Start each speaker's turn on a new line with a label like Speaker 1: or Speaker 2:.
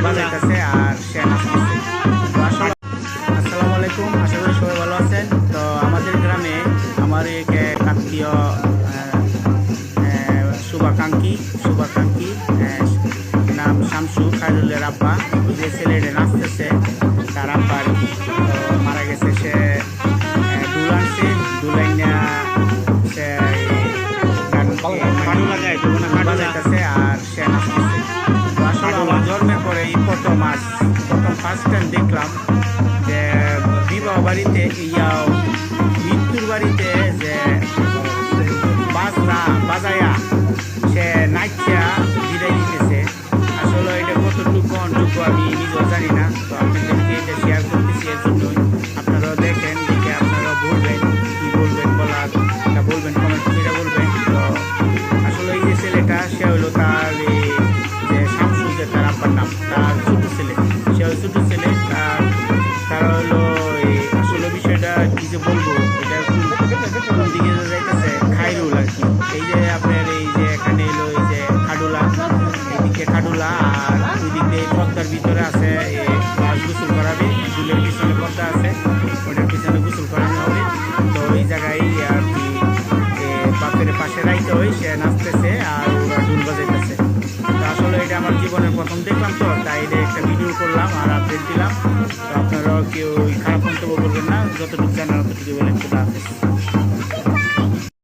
Speaker 1: বাজাইতেছে আর সে নাচতেছে। তো আসলে আসসালামু আলাইকুম, আশা করি সবাই ভালো আছেন। তো আমাদের গ্রামে আমার এক আত্মীয় শুভাকাঙ্ক্ষী নাম শামসু খায়রুলের আব্বা, যে ছেলেটা নাচতেছে তার আব্বা আর কি মারা গেছে। সে দুল আনছে, দুলাইনা সে বাজাইতেছে আর সে নাচতেছে। তো আসলে আমার জন্মের পরে এই প্রথম ফার্স্ট টাইম দেখলাম যে বিবাহ বাড়িতে মৃত্যুর বাড়িতে যে বাজায়া সে নাচা বিদায় দিতেছে। আসলে এটা কতটুকু আমি নিজেও জানি না। তো আপনাদেরকে এটা শেয়ার করতেছি, এর জন্যই আপনারাও দেখেন, দেখে আপনারাও বলবেন কি বলবেন, বলার এটা বলবেন, কমেন্ট করে বলবেন। তো আসলে এই যে ছেলেটা সে হলো তার যে শামসু, যে তার আব্বার নাম, তার ছোট ছেলে, সে ছোট ছেলে তার হলো আসলে বিষয়টা কি যে বলবো, এটা কোন দিকে যাইতেছে খায়রুল আর কি। এই যে আপনার এই যে এখানে এলো এই যে খাডুলা, এইদিকে খাডুলা আর ওইদিক দিয়ে পদ্মার ভিতরে আছে গোসল করাবে, চুলের পিছনে পদ্মা আছে, ওটার পিছনে গোসল করানো হবে। তো ওই জায়গায় আর কি বাপের পাশে রাইতে হয়, সে নাচতেছে আর ওরা ঢোল বাজাইতেছে। তো আসলে এটা আমার জীবনের প্রথম দেখলাম, তো তাই এটা একটা ভিডিও করলাম আর আপডেট দিলাম। তো আপনারাও কেউ খারাপ মন্তব্য করবেন না, যতটুকু জানার ততটুকু বলেন। খুদা হাফেজ।